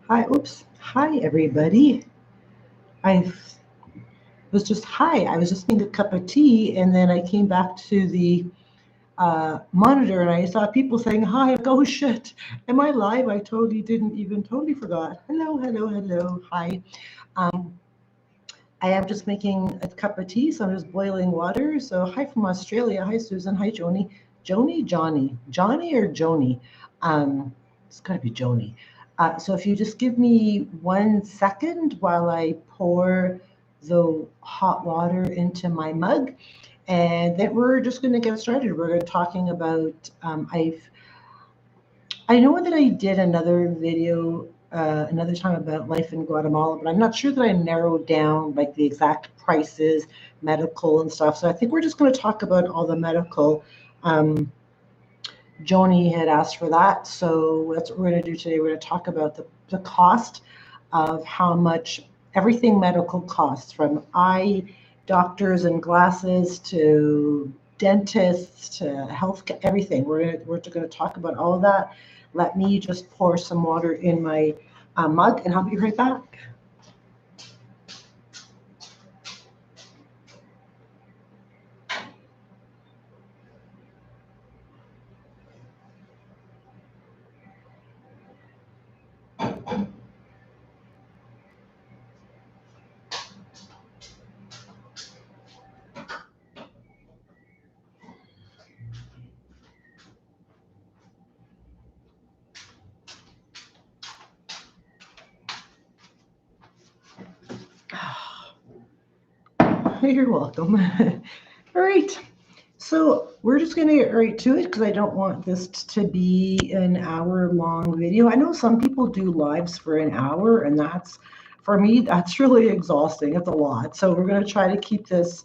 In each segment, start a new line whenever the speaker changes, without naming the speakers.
Hi, oops. Hi, everybody. I I was just making a cup of tea, and then I came back to the monitor, and I saw people saying hi. I'm like, oh shit, am I live? I totally didn't even totally forgot. Hello, hello, hello. Hi. Um, I am just making a cup of tea, so I'm just boiling water. So hi from Australia. Hi, Susan. Hi, Joni. Johnny or Joni? It's got to be Joni. So if you just give me 1 second while I pour the hot water into my mug, and then we're just going to get started. We're going to talking about. I know that I did another video another time about life in Guatemala, but I'm not sure that I narrowed down like the exact prices, medical and stuff. So I think we're just going to talk about all the medical. Um, Joni had asked for that, so that's what we're going to do today. We're going to talk about the cost of how much everything medical costs, from eye doctors and glasses to dentists to health, everything. We're going to talk about all of that. Let me just pour some water in my mug, and I'll be right back. You're welcome. All right. So we're just going to get right to it because I don't want this to be an hour-long video. I know some people do lives for an hour, and for me, that's really exhausting. It's a lot. So we're going to try to keep this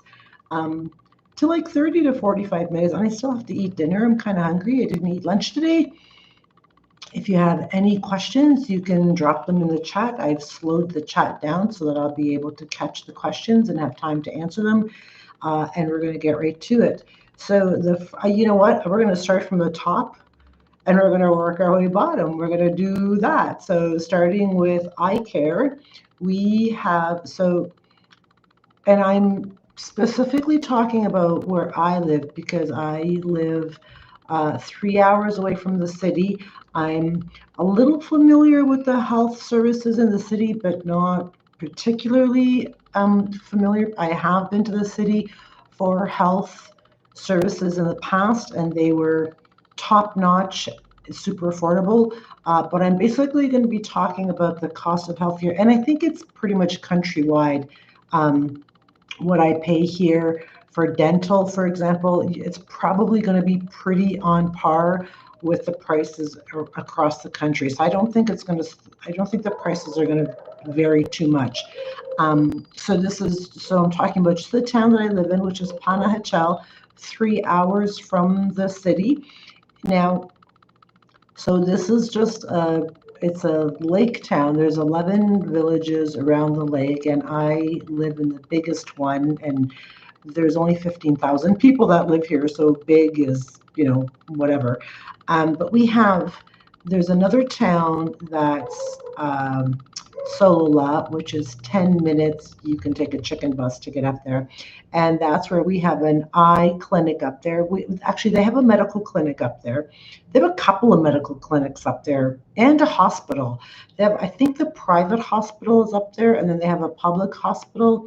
um, to like 30 to 45 minutes. And I still have to eat dinner. I'm kind of hungry. I didn't eat lunch today. If you have any questions, you can drop them in the chat. I've slowed the chat down so that I'll be able to catch the questions and have time to answer them. And we're going to get right to it. So you know what? We're going to start from the top, and we're going to work our way bottom. We're going to do that. So starting with eye care, we have and I'm specifically talking about where I live because I live 3 hours away from the city. I'm a little familiar with the health services in the city, but not particularly familiar. I have been to the city for health services in the past, and they were top notch, super affordable. But I'm basically going to be talking about the cost of health here, and I think it's pretty much countrywide. What I pay here for dental, for example, it's probably going to be pretty on par with the prices across the country. So I don't think the prices are going to vary too much. So I'm talking about just the town that I live in, which is Panajachel, 3 hours from the city. Now, so this is it's a lake town. There's 11 villages around the lake, and I live in the biggest one, and there's only 15,000 people that live here, so big is, whatever. But there's another town that's Solola, which is 10 minutes. You can take a chicken bus to get up there. And that's where we have an eye clinic up there. Actually, they have a medical clinic up there. They have a couple of medical clinics up there and a hospital. I think the private hospital is up there, and then they have a public hospital.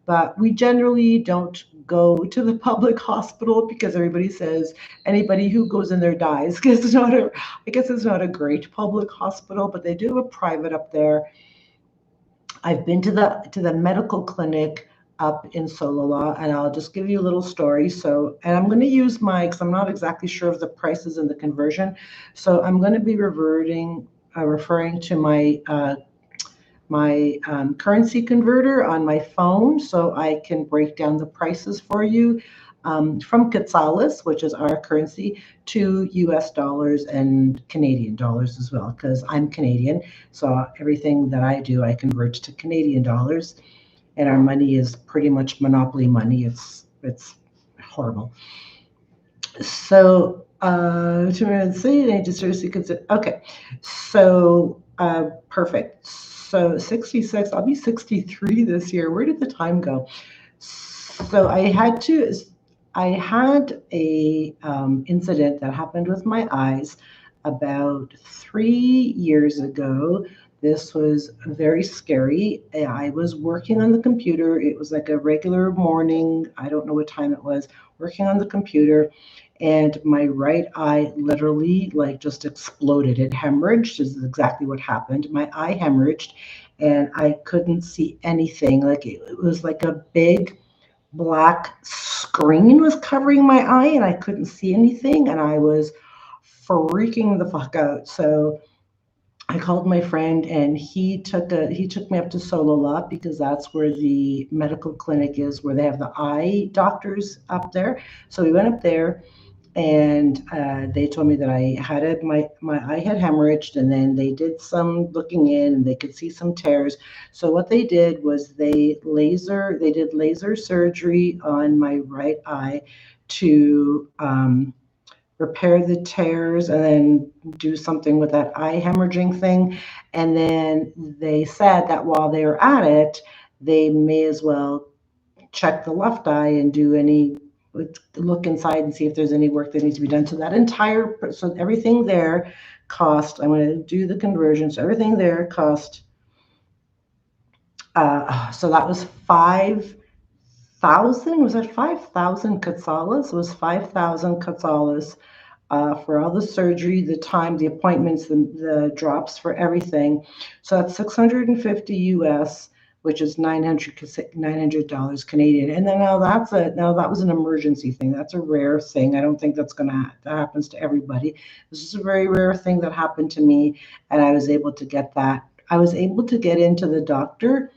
But we generally don't go to the public hospital because everybody says anybody who goes in there dies. I guess it's not a great public hospital, but they do have a private up there. I've been to the medical clinic up in Solala, and I'll just give you a little story. And I'm going to use because I'm not exactly sure of the prices and the conversion. So I'm going to be referring to my currency converter on my phone so I can break down the prices for you from Quetzales, which is our currency, to US dollars and Canadian dollars as well, because I'm Canadian. So everything that I do, I convert to Canadian dollars. And our money is pretty much monopoly money. It's horrible. So, 2 minutes, say, just seriously consider. Okay, so Perfect. So 66, I'll be 63 this year. Where did the time go? So I had a incident that happened with my eyes about 3 years ago. This was very scary. I was working on the computer. It was like a regular morning. I don't know what time it was. Working on the computer, and my right eye literally like just exploded. It hemorrhaged. This is exactly what happened. My eye hemorrhaged, and I couldn't see anything. Like it was like a big black screen was covering my eye, and I couldn't see anything, and I was freaking the fuck out. So I called my friend, and he took me up to Sololop because that's where the medical clinic is, where they have the eye doctors up there. So we went up there, and they told me that my eye had hemorrhaged, and then they did some looking in, and they could see some tears. So what they did was they did laser surgery on my right eye to repair the tears and then do something with that eye hemorrhaging thing. And then they said that while they were at it, they may as well check the left eye and do any look inside and see if there's any work that needs to be done. So everything there cost. I'm going to do the conversion. So everything there cost. So that was 5,000. Was that 5,000 quetzales? It was 5,000 quetzales for all the surgery, the time, the appointments, the drops for everything. So that's 650 US, which is $900 Canadian. And then now that was an emergency thing. That's a rare thing. I don't think that happens to everybody. This is a very rare thing that happened to me, and I was able to get that. I was able to get into the doctor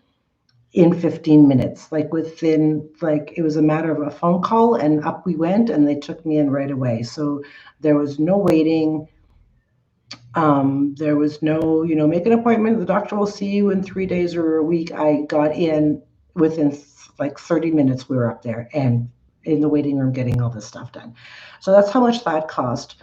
in 15 minutes, like within, like it was a matter of a phone call, and up we went, and they took me in right away. So there was no waiting. There was no, make an appointment, the doctor will see you in 3 days or a week. I got in within like 30 minutes. We were up there and in the waiting room getting all this stuff done. So that's how much that cost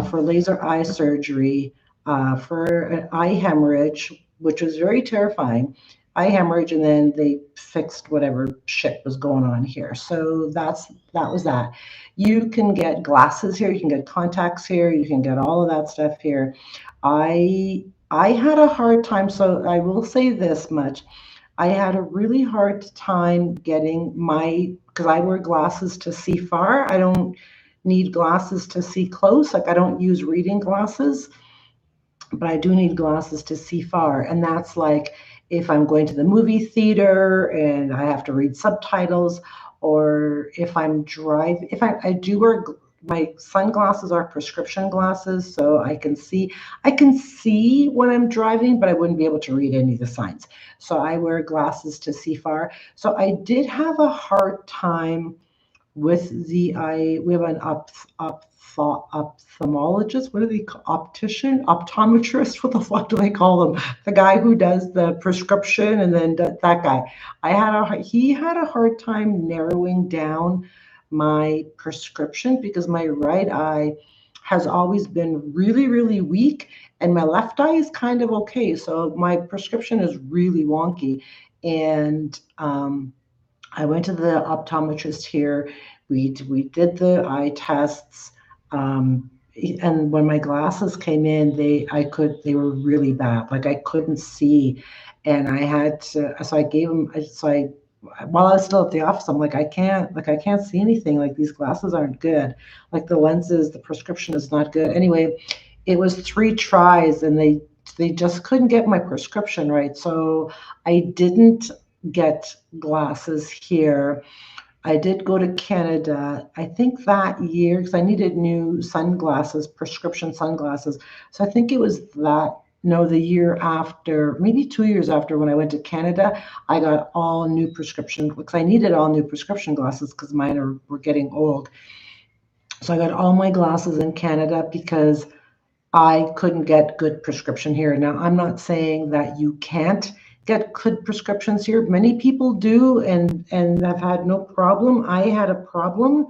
for laser eye surgery, for an eye hemorrhage, which was very terrifying. Eye hemorrhage, and then they fixed whatever shit was going on here. So that was that. You can get glasses here, you can get contacts here, you can get all of that stuff here. I had a hard time, so I will say this much. I had a really hard time getting because I wear glasses to see far. I don't need glasses to see close. Like I don't use reading glasses, but I do need glasses to see far. And that's like if I'm going to the movie theater and I have to read subtitles, or if I'm driving, I do wear my sunglasses are prescription glasses, so I can see when I'm driving, but I wouldn't be able to read any of the signs. So I wear glasses to see far. So I did have a hard time with the eye. We have an ophthalmologist. What do they call optician, optometrist? What the fuck do they call them? The guy who does the prescription, and then that guy. He had a hard time narrowing down my prescription because my right eye has always been really, really weak, and my left eye is kind of okay. So my prescription is really wonky, and I went to the optometrist here. We did the eye tests, and when my glasses came in, they were really bad. Like I couldn't see, and I had to. So I gave them. So I while I was still at the office, I'm like I can't see anything. Like these glasses aren't good. Like the lenses, the prescription is not good. Anyway, it was 3 tries, and they just couldn't get my prescription right. So I didn't get glasses here. I did go to Canada, I think that year, because I needed new sunglasses, prescription sunglasses. So I think it was that, no, the year after, maybe 2 years after when I went to Canada, I got all new prescription, because I needed all new prescription glasses because were getting old. So I got all my glasses in Canada because I couldn't get good prescription here. Now, I'm not saying that you can't get good prescriptions here. Many people do, and have had no problem. I had a problem.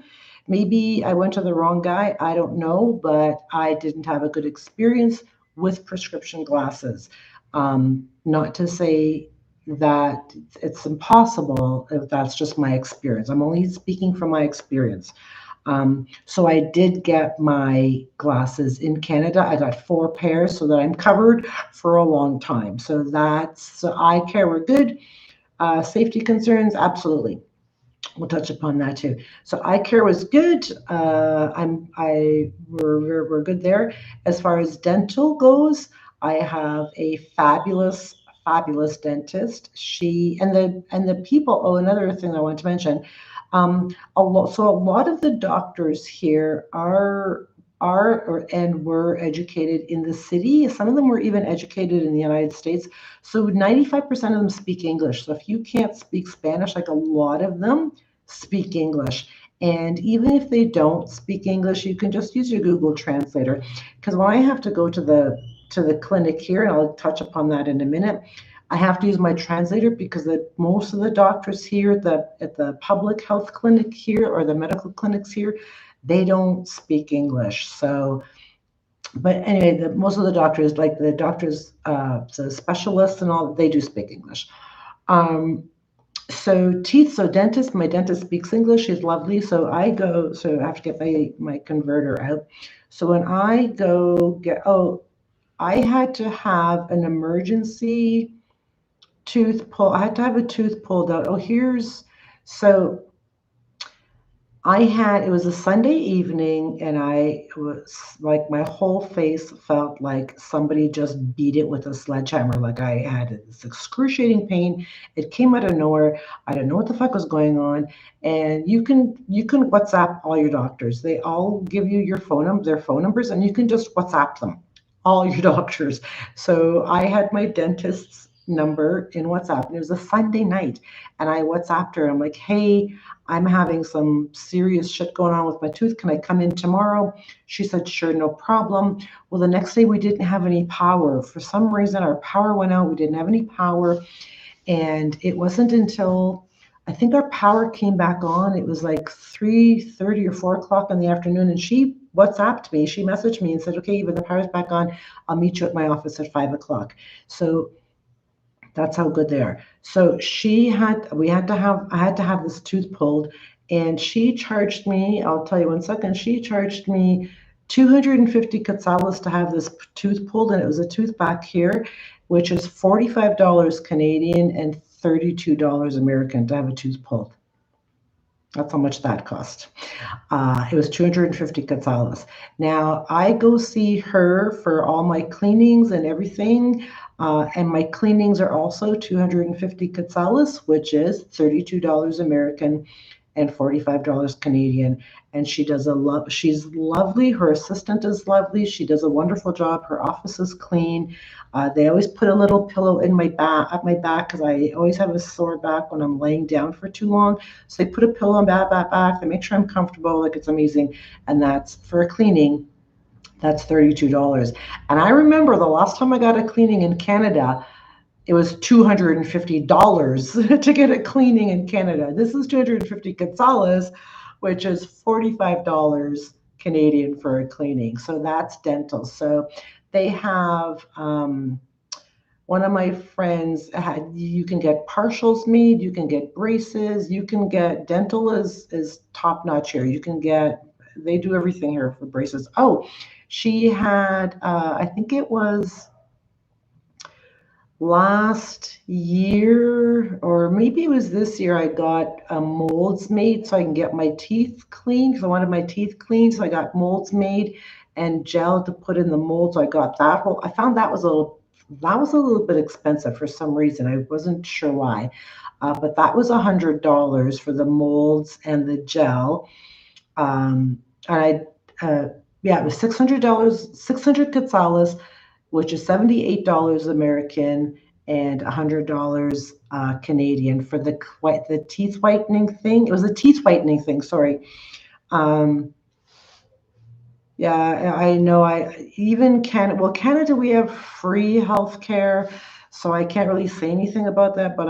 Maybe I went to the wrong guy. I don't know, but I didn't have a good experience with prescription glasses. Not to say that it's impossible, if that's just my experience. I'm only speaking from my experience. So I did get my glasses in Canada. I got 4 pairs so that I'm covered for a long time. So eye care, we're good. Safety concerns, absolutely. We'll touch upon that too. So eye care was good. We're good there. As far as dental goes, I have a fabulous dentist. She and the people. Oh, another thing I want to mention. A lot of the doctors here and were educated in the city. Some of them were even educated in the United States. So 95% of them speak English. So if you can't speak Spanish, like a lot of them speak English. And even if they don't speak English, you can just use your Google Translator. Because when I have to go to the clinic here, and I'll touch upon that in a minute, I have to use my translator because most of the doctors here at the public health clinic here or the medical clinics here, they don't speak English. So, but anyway, most of the doctors, like the specialists and all, they do speak English. Um, so dentist, my dentist speaks English. She's lovely. So I have to get my converter out. So when I go I had to have an emergency tooth pull. I had to have a tooth pulled out. So it was a Sunday evening, and I was like, my whole face felt like somebody just beat it with a sledgehammer. Like I had this excruciating pain. It came out of nowhere. I didn't know what the fuck was going on. And you can WhatsApp all your doctors. They all give you their phone numbers, and you can just WhatsApp them, all your doctors. So I had my dentist's number in WhatsApp, and it was a Sunday night, and I WhatsApped her. I'm like, hey, I'm having some serious shit going on with my tooth. Can I come in tomorrow? She said, sure, no problem. Well, the next day we didn't have any power. For some reason, our power went out. We didn't have any power. And it wasn't until I think our power came back on. It was like 3:30 or 4 o'clock in the afternoon. And she WhatsApped me. She messaged me and said, okay, Eva, the power's back on. I'll meet you at my office at 5 o'clock. So that's how good they are. So I had to have this tooth pulled, and she charged me, I'll tell you 1 second, she charged me 250 quetzales to have this tooth pulled, and it was a tooth back here, which is $45 Canadian and $32 American to have a tooth pulled. That's how much that cost. It was 250 quetzales. Now, I go see her for all my cleanings and everything. And my cleanings are also 250 quetzales, which is $32 American and $45 Canadian. And she's lovely. Her assistant is lovely. She does a wonderful job. Her office is clean. They always put a little pillow in my back, at my back, because I always have a sore back when I'm laying down for too long. So they put a pillow on my back. They make sure I'm comfortable. Like, it's amazing. And that's for a cleaning. That's $32. And I remember the last time I got a cleaning in Canada, it was $250 to get a cleaning in Canada. This is 250 quetzales, which is $45 Canadian for a cleaning. So that's dental. So they have one of my friends you can get partials made, you can get braces, you can get dental is top notch here. They do everything here for braces. Oh, she had I think it was last year, or maybe it was this year, I got molds made so I can get my teeth cleaned, because I wanted my teeth cleaned. So I got molds made and gel to put in the mold. So I got that I found that was a little bit expensive for some reason. I wasn't sure why. But that was $100 for the molds and the gel. And it was $600, 600 quetzales, which is $78 American and $100 Canadian for the teeth whitening thing. It was a teeth whitening thing, sorry. Yeah, I know. Canada, we have free healthcare, so I can't really say anything about that. But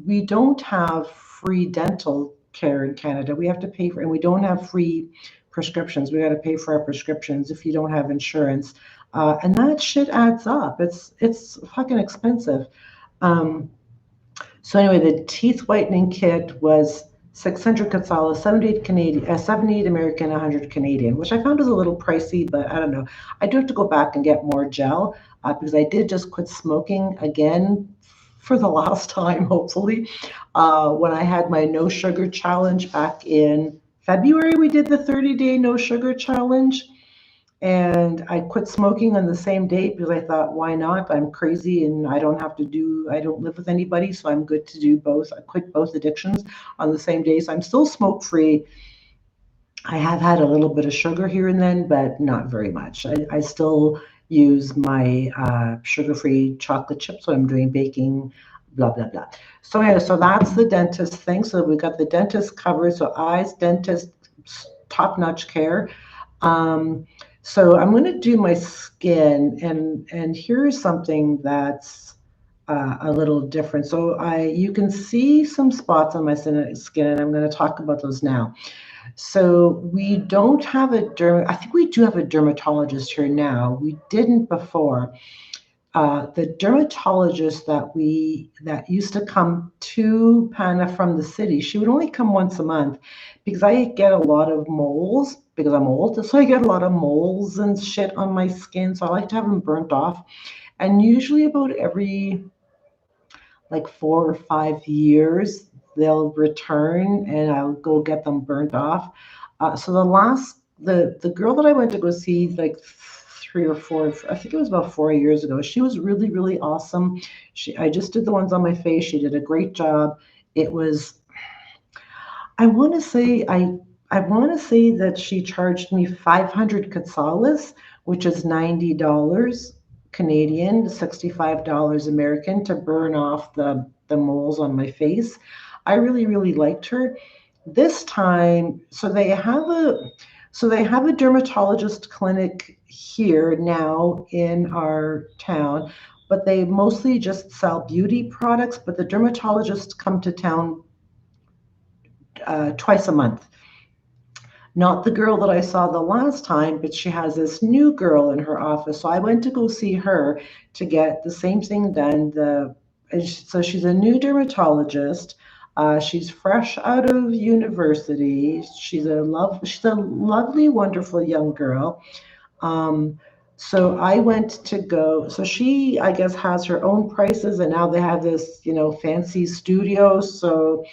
we don't have free dental care in Canada. We have to pay for, and we don't have free prescriptions. We got to pay for our prescriptions if you don't have insurance. And that shit adds up. It's fucking expensive. Um, so anyway, the teeth whitening kit was 600 Quetzales, 78 Canadian, 78 American, 100 Canadian, which I found was a little pricey, but I don't know. I do have to go back and get more gel because I did just quit smoking again for the last time, hopefully. When I had my no sugar challenge back in February, we did the 30-day no sugar challenge. And I quit smoking on the same date because I thought, why not? I'm crazy and I don't live with anybody, so I'm good to do both. I quit both addictions on the same day. So I'm still smoke free. I have had a little bit of sugar here and then, but not very much. I still use my sugar free chocolate chips when I'm doing baking, blah, blah, blah. So, yeah, so that's the dentist thing. So we got the dentist covered. So, eyes, dentist, top notch care. Um, so I'm going to do my skin, and here's something that's a little different. So you can see some spots on my skin, and I'm going to talk about those now. So we don't have I think we do have a dermatologist here now. We didn't before. The dermatologist that used to come to Pana from the city, she would only come once a month because I get a lot of moles because I'm old. So I get a lot of moles and shit on my skin. So I like to have them burnt off. And usually about every like 4 or 5 years, they'll return and I'll go get them burnt off. So the girl that I went to go see like 3 or 4, I think it was about 4 years ago. She was really, really awesome. I just did the ones on my face. She did a great job. It was I want to say I want to say that she charged me 500 quetzales, which is $90 Canadian, $65 American, to burn off the moles on my face. I really, really liked her. This time, so they have a dermatologist clinic here now in our town, but they mostly just sell beauty products. But the dermatologists come to town twice a month. Not the girl that I saw the last time, but she has this new girl in her office. So I went to go see her to get the same thing done. So she's a new dermatologist. She's fresh out of university. She's a lovely, wonderful young girl. Um, so I went to go. So she, I guess, has her own prices, and now they have this, fancy studio. So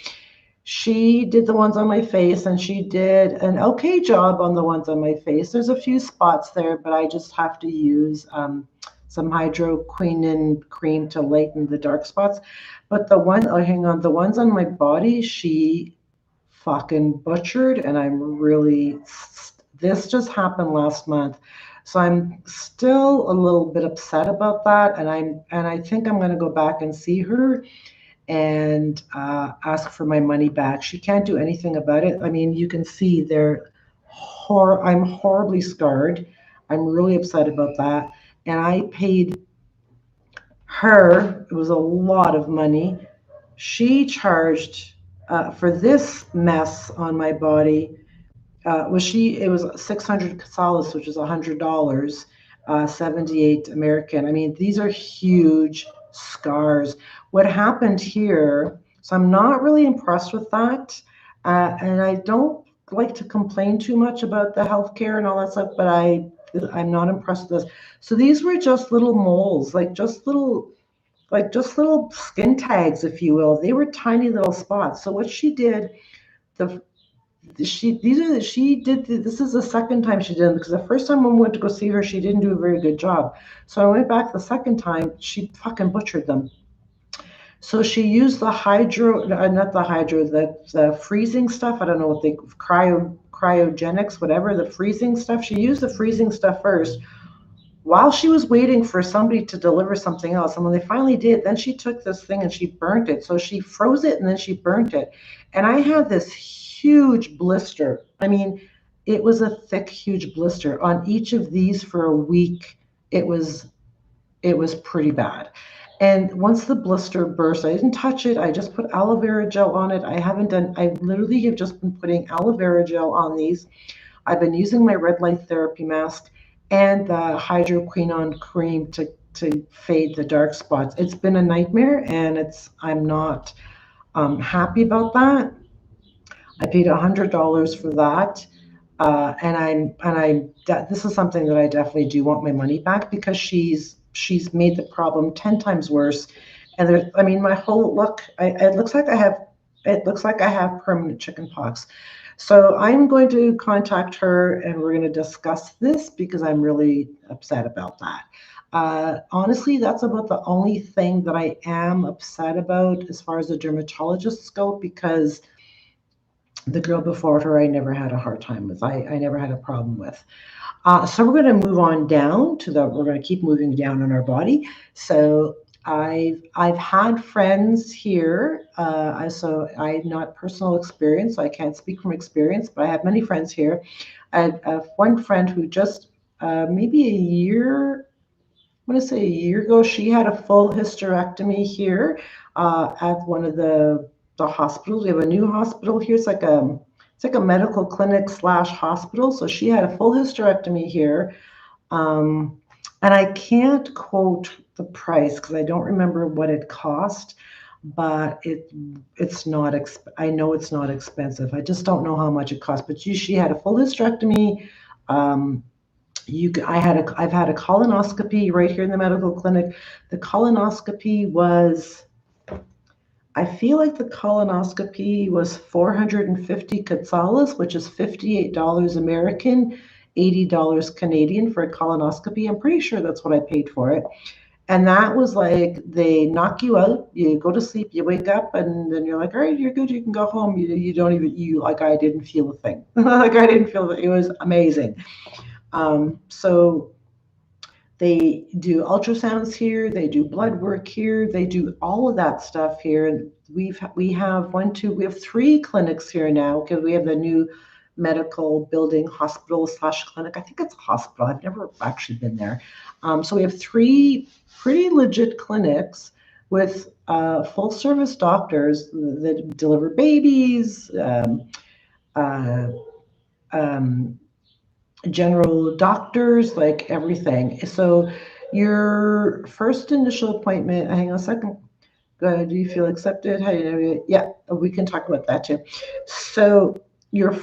she did the ones on my face, and she did an okay job on the ones on my face. There's a few spots there, but I just have to use some hydroquinone cream to lighten the dark spots. But hang on, the ones on my body, she fucking butchered, and this just happened last month. So I'm still a little bit upset about that, and I think I'm going to go back and see her and ask for my money back. She can't do anything about it. I mean, you can see I'm horribly scarred. I'm really upset about that. And I paid her, it was a lot of money. She charged for this mess on my body it was 600 quetzales, which is $100, 78 American. I mean, these are huge scars. What happened here, so I'm not really impressed with that. And I don't like to complain too much about the healthcare and all that stuff, but I'm not impressed with this. So these were just little moles, like just little skin tags, if you will. They were tiny little spots. So what she did, the she did this is the second time she did them, because the first time when we went to go see her, she didn't do a very good job. So I went back the second time, she fucking butchered them. So she used the not the hydro, the freezing stuff. I don't know what they cryogenics, whatever, the freezing stuff. She used the freezing stuff first while she was waiting for somebody to deliver something else. And when they finally did, then she took this thing and she burnt it. So she froze it and then she burnt it. And I had this huge blister. I mean, it was a thick, huge blister on each of these for a week. It was pretty bad. And once the blister burst, I didn't touch it. I just put aloe vera gel on it. I literally have just been putting aloe vera gel on these. I've been using my red light therapy mask, and the hydroquinone cream to fade the dark spots. It's been a nightmare, and I'm not happy about that. I paid $100 for that, this is something that I definitely do want my money back, because she's made the problem 10 times worse. And there, I mean, my whole look, it looks like I have permanent chicken pox. So I'm going to contact her, and we're going to discuss this, because I'm really upset about that. Honestly, that's about the only thing that I am upset about as far as the dermatologists go, because the girl before her, I never had a hard time with. I never had a problem with. So we're going to move on down to we're going to keep moving down in our body. So I've had friends here. So I not personal experience, so I can't speak from experience, but I have many friends here. I have one friend who just maybe a year, I want to say a year ago, she had a full hysterectomy here at one of the hospitals. We have a new hospital here. It's like a medical clinic slash hospital. So she had a full hysterectomy here, um, and I can't quote the price because I don't remember what it cost, but it's not. I know it's not expensive. I just don't know how much it cost. But she had a full hysterectomy. Um, I've had a colonoscopy right here in the medical clinic. The colonoscopy was, I feel like the colonoscopy was 450 quetzales, which is $58 American, $80 Canadian for a colonoscopy. I'm pretty sure that's what I paid for it. And that was like, they knock you out, you go to sleep, you wake up, and then you're like, all right, you're good, you can go home. You don't even, like, I didn't feel a thing. Like, I didn't feel it. It was amazing. So they do ultrasounds here, they do blood work here, they do all of that stuff here. We have three clinics here now, because we have the new medical building, hospital slash clinic. I think it's a hospital. I've never actually been there. So we have three pretty legit clinics with full service doctors that deliver babies, uh, um, general doctors, like everything. So your first initial appointment, hang on a second. Go ahead. Do you feel accepted? How do you know? Yeah, we can talk about that too. So your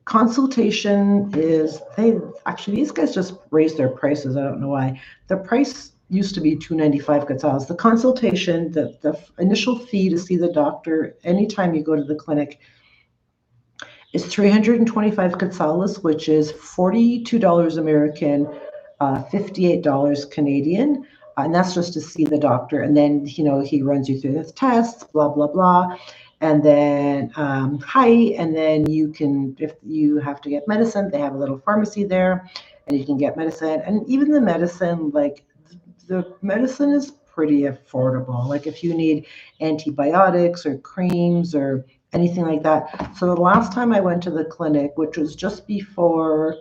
consultation is, they actually, these guys just raised their prices. I don't know why. The price used to be 295 quetzals. The consultation, the initial fee to see the doctor anytime you go to the clinic is 325 quetzales, which is $42 American, $58 Canadian. And that's just to see the doctor. And then, he runs you through the tests, blah, blah, blah. And then, and then you can, if you have to get medicine, they have a little pharmacy there, and you can get medicine. And even the medicine, like, the medicine is pretty affordable. Like, if you need antibiotics or creams or anything like that. So the last time I went to the clinic, which was just before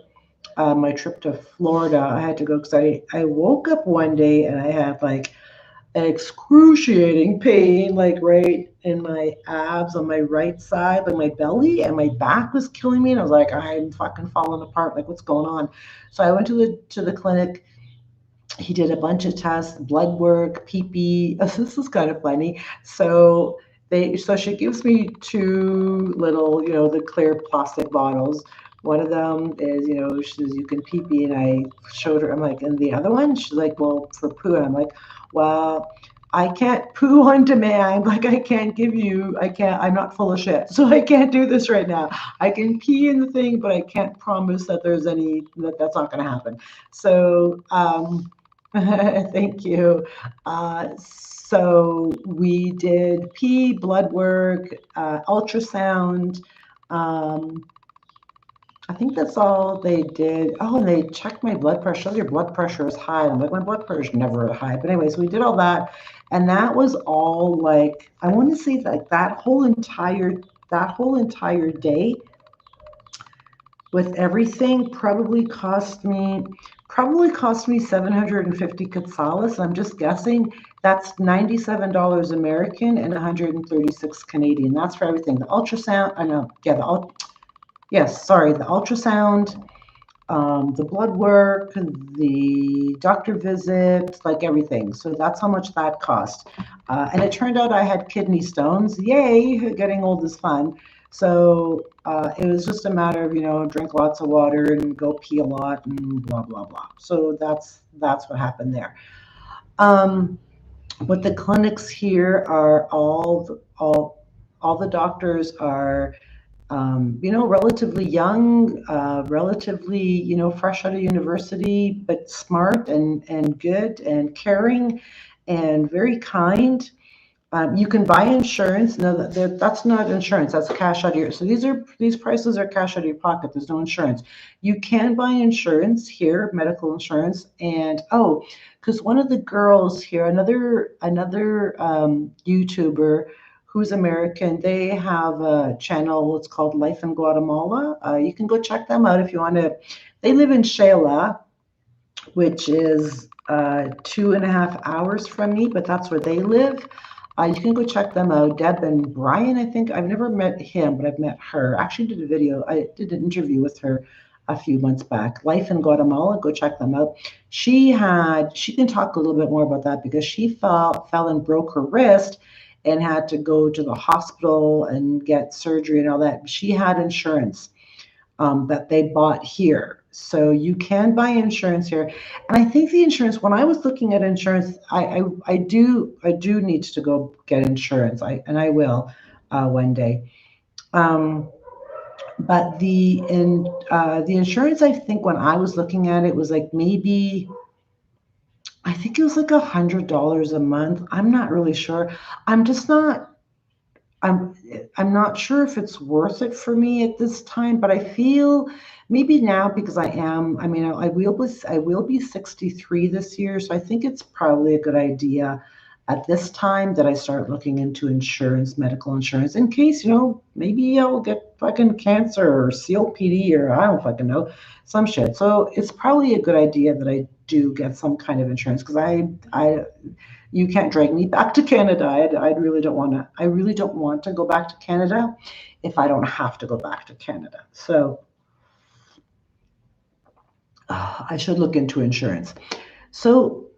my trip to Florida, I had to go because I woke up one day and I had like an excruciating pain, like right in my abs on my right side, like my belly, and my back was killing me. And I was like, I'm fucking falling apart. Like, what's going on? So I went to the clinic. He did a bunch of tests, blood work, pee. This is kind of funny. So she gives me two little, the clear plastic bottles. One of them is, she says you can pee, and I showed her. I'm like, and the other one, she's like, well, for poo. And I'm like, well, I can't poo on demand. Like, I can't, I'm not full of shit. So I can't do this right now. I can pee in the thing, but I can't promise that that's not going to happen. So, thank you. So we did pee, blood work, ultrasound. Um, I think that's all they did. Oh, and they checked my blood pressure. Your blood pressure is high. I'm like, my blood pressure is never high. But anyways, we did all that, and that was all like, I want to say like that whole entire day with everything probably cost me 750 quetzales. I'm just guessing. That's $97 American and 136 Canadian. That's for everything. The ultrasound, I know, yeah, the ultrasound, the blood work, the doctor visits, like everything. So that's how much that cost. And it turned out I had kidney stones. Yay, getting old is fun. So it was just a matter of, drink lots of water and go pee a lot and blah blah blah. So that's what happened there. Um, but the clinics here are all the doctors are relatively young, relatively, fresh out of university, but smart and good and caring and very kind. You can buy insurance. No, that's not insurance. That's cash out of your. So these prices are cash out of your pocket. There's no insurance. You can buy insurance here, medical insurance, and because one of the girls here, another YouTuber who's American, they have a channel. It's called Life in Guatemala. You can go check them out if you want to. They live in Shela, which is 2.5 hours from me, but that's where they live. You can go check them out. Deb and Brian, I think. I've never met him, but I've met her. I actually did a video. I did an interview with her a few months back. Life in Guatemala, go check them out. She can talk a little bit more about that because she fell and broke her wrist and had to go to the hospital and get surgery and all that. She had insurance that they bought here. So you can buy insurance here. And I think the insurance, when I was looking at insurance, I do need to go get insurance. I will one day. Um, but the insurance, I think when I was looking at it was like maybe I think it was like $100 a month. I'm not really sure. I'm just not I'm I'm not sure if it's worth it for me at this time, but I feel maybe now because I mean I will be 63 this year, so I think it's probably a good idea at this time that I start looking into insurance, medical insurance, in case, maybe I'll get fucking cancer or COPD or I don't fucking know, some shit. So it's probably a good idea that I do get some kind of insurance because I you can't drag me back to Canada. I really don't want to. I really don't want to go back to Canada if I don't have to go back to Canada. So I should look into insurance. So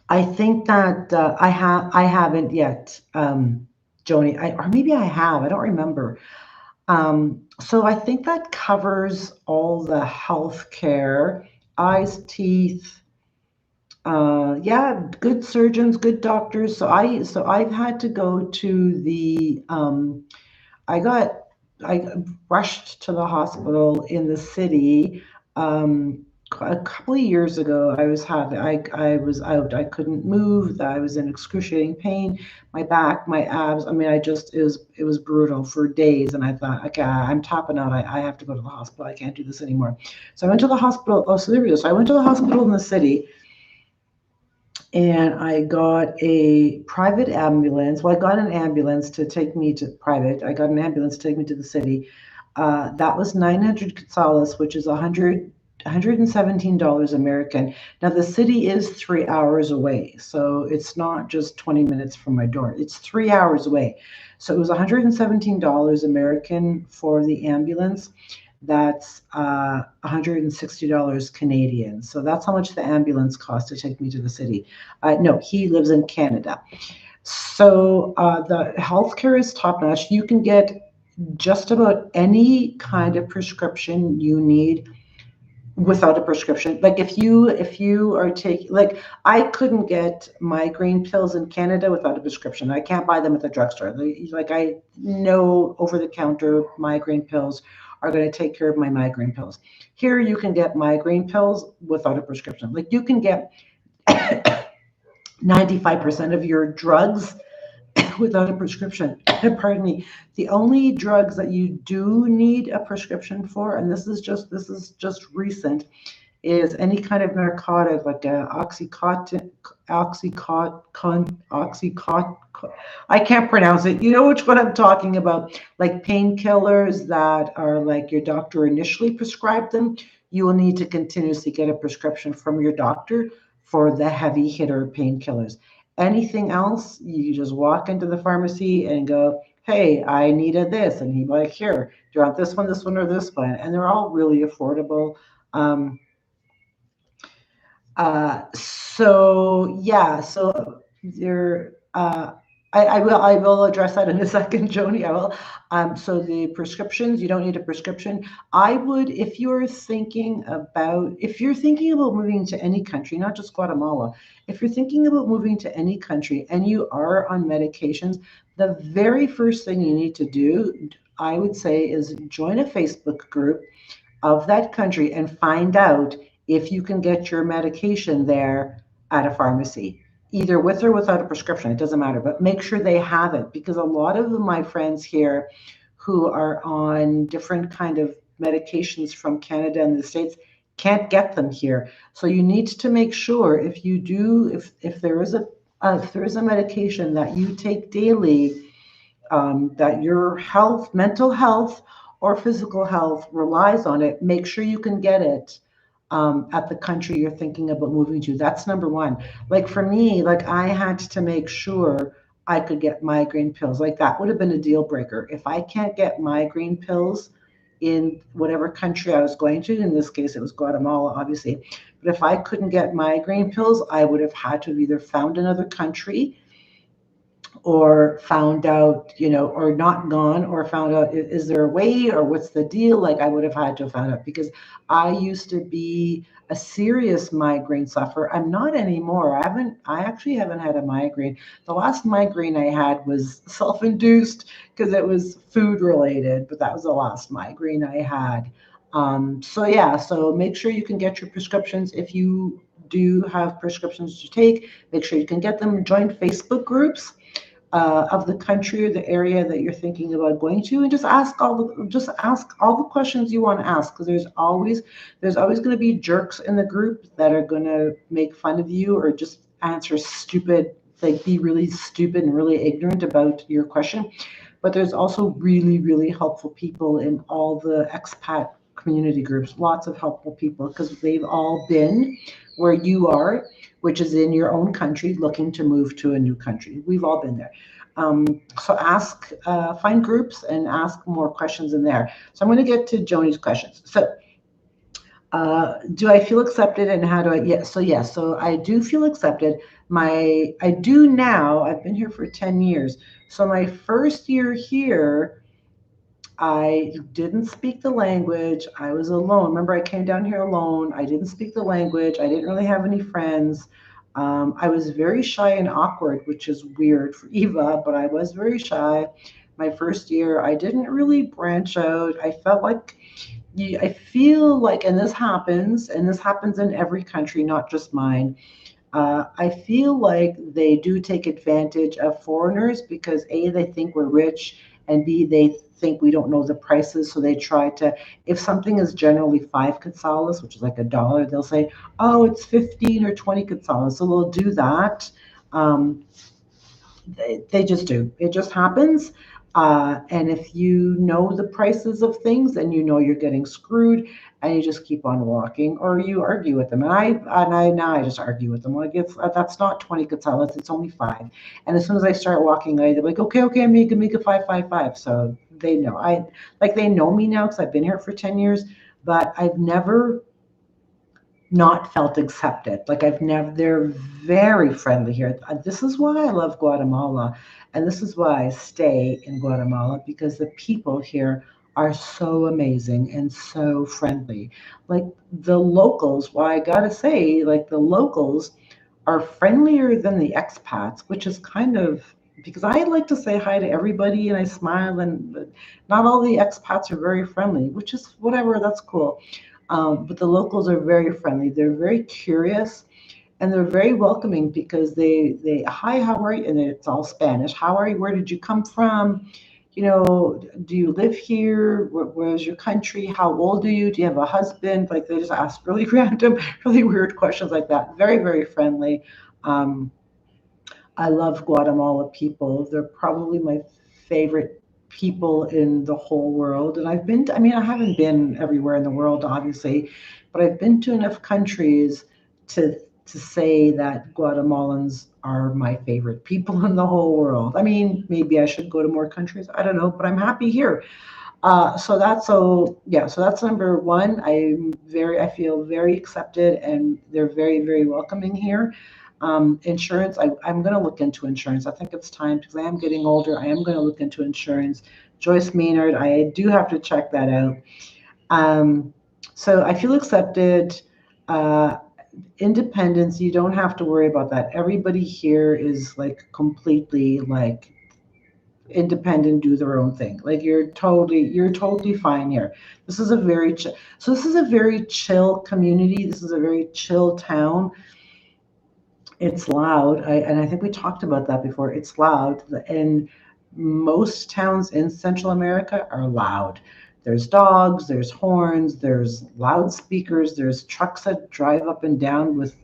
I think that I haven't yet, Joni, or maybe I have. I don't remember. So I think that covers all the health care, eyes, teeth, yeah, good surgeons, good doctors. So I've had to go to the I got I rushed to the hospital in the city. A couple of years ago, I was out. I couldn't move. I was in excruciating pain. My back, my abs. I mean, it was brutal for days. And I thought, okay, I'm tapping out. I have to go to the hospital. I can't do this anymore. So I went to the hospital. Oh, so there we go. So I went to the hospital in the city and I got a private ambulance. Well, I got an ambulance to take me to private. I got an ambulance to take me to the city. That was 900 quetzales, which is 117 dollars American. Now the city is 3 hours away, so it's not just 20 minutes from my door. It's 3 hours away. So it was $117 American for the ambulance. That's $160 Canadian. So that's how much the ambulance cost to take me to the city. No, he lives in Canada. So the healthcare is top notch. You can get just about any kind of prescription you need without a prescription. Like if you are taking, like, I couldn't get migraine pills in Canada without a prescription. I can't buy them at the drugstore. Like, I know over the counter migraine pills are going to take care of my migraine pills. Here you can get migraine pills without a prescription. Like, you can get 95% of your drugs without a prescription. Pardon me. The only drugs that you do need a prescription for, and this is just recent, is any kind of narcotic like oxycodone. I can't pronounce it. You know which one I'm talking about? Like painkillers that are like your doctor initially prescribed them. You will need to continuously get a prescription from your doctor for the heavy hitter painkillers. Anything else, you just walk into the pharmacy and go, hey, I needed this. And he'd be like, here, do you want this one, or this one? And they're all really affordable. Um, so yeah, so there. I will address that in a second, Joni. I will. So the prescriptions, you don't need a prescription. I would, if you're thinking about moving to any country, not just Guatemala, if you're thinking about moving to any country and you are on medications, the very first thing you need to do, I would say, is join a Facebook group of that country and find out if you can get your medication there at a pharmacy, either with or without a prescription. It doesn't matter, but make sure they have it, because a lot of my friends here who are on different kind of medications from Canada and the States can't get them here. So you need to make sure, if there is a medication that you take daily, that your health, mental health or physical health relies on it, make sure you can get it at the country you're thinking about moving to. That's number one. Like for me, like I had to make sure I could get migraine pills. Like that would have been a deal breaker. If I can't get migraine pills in whatever country I was going to, in this case it was Guatemala, obviously. But if I couldn't get migraine pills, I would have had to have either found another country or found out, or not gone, or found out, is there a way, or what's the deal? Like I would have had to have found out, because I used to be a serious migraine sufferer. I'm not anymore. I actually haven't had a migraine. The last migraine I had was self-induced because it was food related, but that was the last migraine I had. So yeah, so make sure you can get your prescriptions. If you do have prescriptions to take, make sure you can get them. Join Facebook groups of the country or the area that you're thinking about going to, and just ask all the questions you want to ask, because there's always going to be jerks in the group that are going to make fun of you or just answer stupid, like be really stupid and really ignorant about your question. But there's also really, really helpful people in all the expat community groups, lots of helpful people, because they've all been where you are, which is in your own country, looking to move to a new country. We've all been there. So find groups and ask more questions in there. So I'm going to get to Joni's questions. So do I feel accepted, and how do I? Yes. So yes. So I do feel accepted. I do now. I've been here for 10 years. So my first year here, I didn't speak the language. I was alone. Remember, I came down here alone. I didn't speak the language. I didn't really have any friends. I was very shy and awkward, which is weird for Eva, but I was very shy. My first year, I didn't really branch out. I felt like, I feel like, and this happens in every country, not just mine. I feel like they do take advantage of foreigners because A, they think we're rich, and B, they think we don't know the prices. So they try to, if something is generally 5 quetzales, which is like $1, they'll say, oh, it's 15 or 20 quetzales. So they'll do that. Um, they just do. It just happens. And if you know the prices of things, then you know you're getting screwed, and you just keep on walking, or you argue with them. And I now I just argue with them. Like, that's not 20 quetzales, it's only 5. And as soon as I start walking away, they're like, okay, okay, make it 5, 5, 5. So they know. They know me now because I've been here for 10 years, but I've never not felt accepted. Like I've never, they're very friendly here. This is why I love Guatemala. And this is why I stay in Guatemala, because the people here are so amazing and so friendly. Like the locals, why I gotta say, like the locals are friendlier than the expats, which is kind of, because I like to say hi to everybody and I smile, and but not all the expats are very friendly, which is whatever, that's cool. But the locals are very friendly. They're very curious, and they're very welcoming, because they hi, how are you? And it's all Spanish. How are you? Where did you come from? Do you live here? Where's your country? How old are you? Do you have a husband? Like they just ask really random, really weird questions like that. Very, very friendly. Um, I love Guatemala people. They're probably my favorite people in the whole world. And I mean, I haven't been everywhere in the world, obviously, but I've been to enough countries to say that Guatemalans are my favorite people in the whole world. I mean, maybe I should go to more countries. I don't know, but I'm happy here. So that's number one. I feel very accepted, and they're very, very welcoming here. Insurance, I'm going to look into insurance. I think it's time because I am getting older. I am going to look into insurance. Joyce Maynard, I do have to check that out. Um, so I feel accepted. Uh, Independence, you don't have to worry about that. Everybody here is like completely like independent, do their own thing. Like you're totally fine here. This is a very chill community. This is a very chill town. It's loud, and I think we talked about that before. It's loud, and most towns in Central America are loud. There's dogs, there's horns, there's loudspeakers, there's trucks that drive up and down with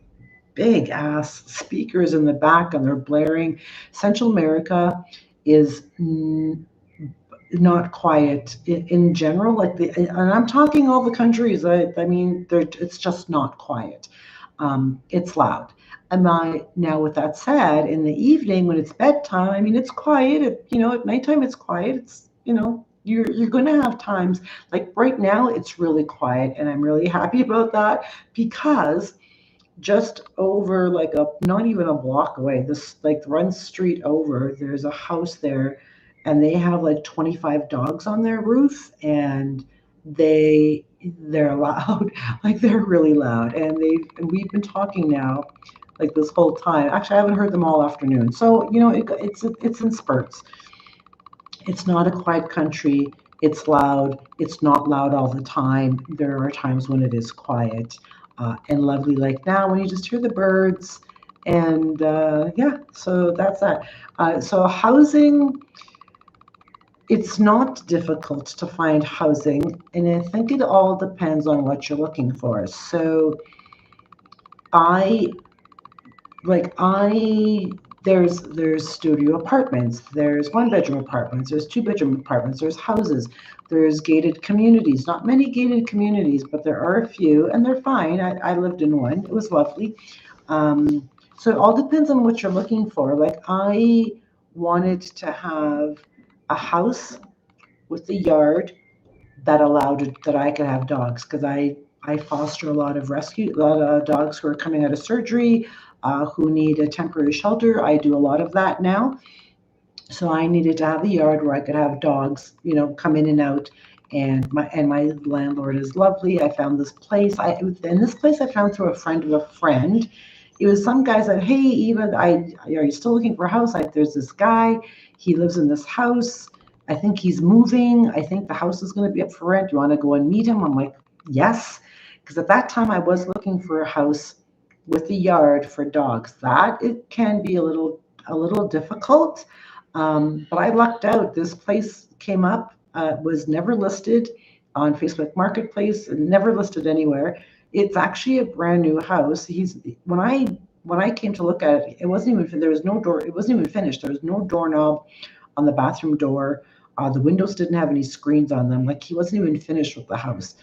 big ass speakers in the back, and they're blaring. Central America is not quiet in general. And I'm talking all the countries. I mean, it's just not quiet. It's loud. And now, with that said, in the evening when it's bedtime, I mean, it's quiet. At nighttime it's quiet. You're going to have times like right now. It's really quiet, and I'm really happy about that because just over like a not even a block away, this like one street over, there's a house there, and they have like 25 dogs on their roof, and they're loud. Like they're really loud, and we've been talking now like this whole time. Actually, I haven't heard them all afternoon, so it's in spurts. It's not a quiet country. It's loud. It's not loud all the time. There are times when it is quiet and lovely, like now when you just hear the birds. And yeah, so that's that. So housing, it's not difficult to find housing, and I think it all depends on what you're looking for. So I I there's studio apartments, there's one bedroom apartments, there's two bedroom apartments, there's houses, there's gated communities. Not many gated communities, but there are a few, and they're fine. I lived in one. It was lovely. So it all depends on what you're looking for. Like I wanted to have a house with a yard that I could have dogs because I foster a lot of dogs who are coming out of surgery, who need a temporary shelter. I do a lot of that now. So I needed to have a yard where I could have dogs, come in and out. And my landlord is lovely. I found this place. And this place I found through a friend of a friend. It was some guy said, "Hey, Eva, are you still looking for a house? There's this guy. He lives in this house. I think he's moving. I think the house is going to be up for rent. You want to go and meet him?" I'm like, "Yes," because at that time I was looking for a house with a yard for dogs. That it can be a little difficult, but I lucked out. This place came up. Was never listed on Facebook Marketplace. Never listed anywhere. It's actually a brand new house. He's when I came to look at it, it wasn't even there was no door. It wasn't even finished. There was no doorknob on the bathroom door. The windows didn't have any screens on them. Like he wasn't even finished with the house.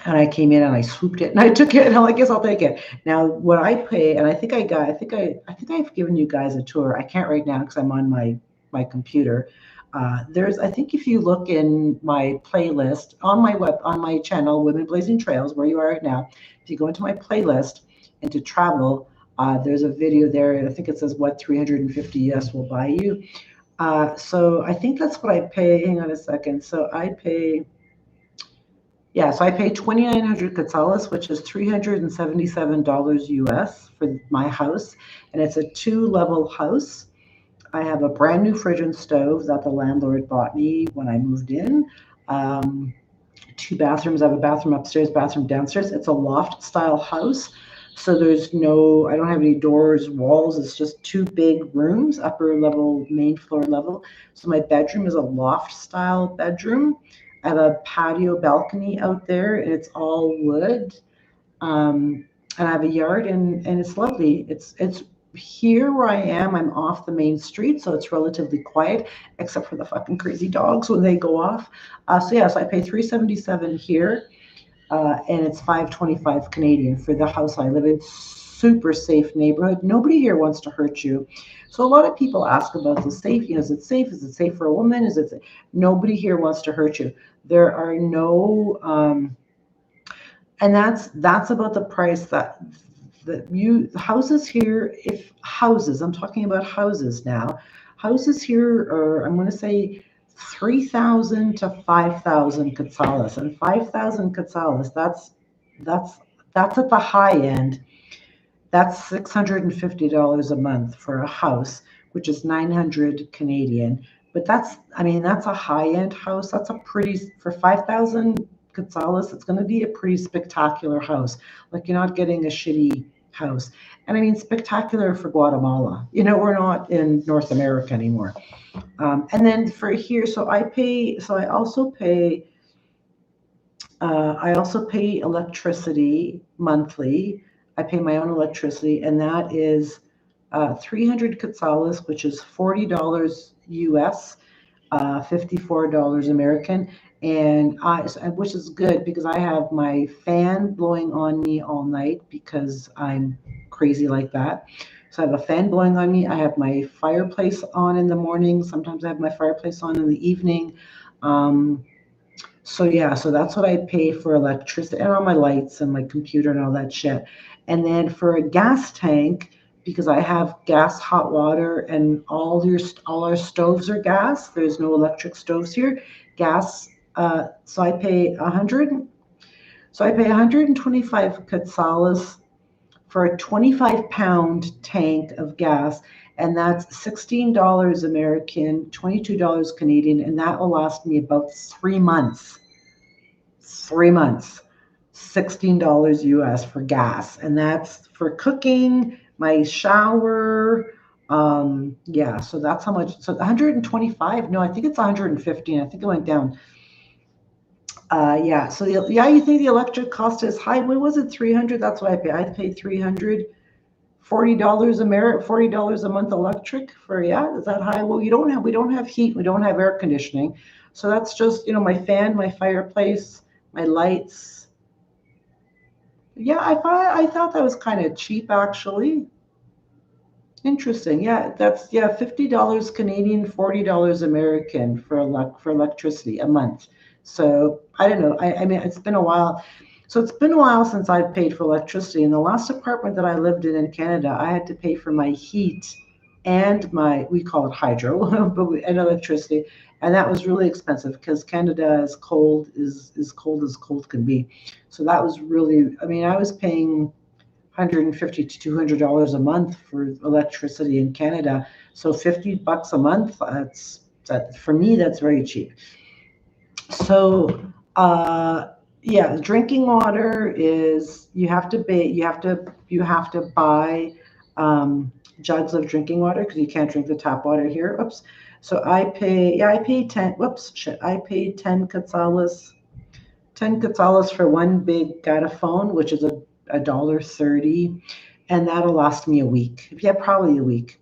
And I came in and I swooped it and I took it and I guess I'll take it. Now what I pay, and I think I've given you guys a tour. I can't right now because I'm on my computer. I think if you look in my playlist on my channel, Women Blazing Trails, where you are right now, if you go into my playlist into travel, there's a video there. I think it says what 350 US will buy you. So I think that's what I pay. Hang on a second. So I pay 2,900 quetzales, which is $377 US for my house, and it's a two-level house. I have a brand new fridge and stove that the landlord bought me when I moved in. Two bathrooms. I have a bathroom upstairs, bathroom downstairs. It's a loft-style house, so I don't have any doors, walls. It's just two big rooms, upper level, main floor level. So my bedroom is a loft-style bedroom. I have a patio balcony out there, and it's all wood. And I have a yard, and it's lovely. It's here where I am. I'm off the main street, so it's relatively quiet, except for the fucking crazy dogs when they go off. So I pay 377 here, and it's 525 Canadian for the house I live in. super safe neighborhood. Nobody here wants to hurt you. So a lot of people ask about the safety. Is it safe? Is it safe for a woman? Nobody here wants to hurt you. There are no, and that's about the price that you houses here. If houses, I'm talking about houses now. Houses here are, I'm going to say, 3,000 to 5,000 quetzales, and 5,000 quetzales. That's that's at the high end. That's $650 a month for a house, which is 900 Canadian. But that's a high-end house. That's a pretty, for 5,000 quetzales, it's going to be a pretty spectacular house. Like, you're not getting a shitty house. And I mean, spectacular for Guatemala. We're not in North America anymore. And then for here, so I also pay electricity monthly. I pay my own electricity, and that is 300 quetzales, which is $40 US, $54 American, which is good because I have my fan blowing on me all night because I'm crazy like that. So I have a fan blowing on me. I have my fireplace on in the morning. Sometimes I have my fireplace on in the evening. So yeah, so that's what I pay for electricity and all my lights and my computer and all that shit. And then for a gas tank, because I have gas hot water and all our stoves are gas. There's no electric stoves here. Gas. So I pay 100. So I pay 125 quetzales for a 25-pound tank of gas, and that's $16 American, $22 Canadian, and that will last me about 3 months. 3 months. $16 US for gas, and that's for cooking, my shower. Yeah, so that's how much. So 125. No, I think it's 115. I think it went down. Yeah. So you think the electric cost is high? What was it? 300. That's what I pay. I pay $340 $40 a month electric for, yeah. Is that high? Well, we don't have heat. We don't have air conditioning. So that's just, my fan, my fireplace, my lights. Yeah, I thought that was kind of cheap, actually. Interesting. Yeah, that's, yeah, $50 Canadian, $40 American for electricity a month. So I don't know. I mean, it's been a while. So it's been a while since I've paid for electricity. In the last apartment that I lived in Canada, I had to pay for my heat and we call it hydro, and electricity, and that was really expensive because Canada is cold, is cold as cold can be. So that was really. I mean, I was paying $150 to $200 a month for electricity in Canada. So $50 a month, for me, that's very cheap. So, yeah, drinking water is, you have to buy jugs of drinking water because you can't drink the tap water here. Oops. So I pay 10. Whoops, shit. I paid 10 quetzales. 10 quetzales for one big phone, which is $1.30, and that'll last me a week. Yeah, probably a week.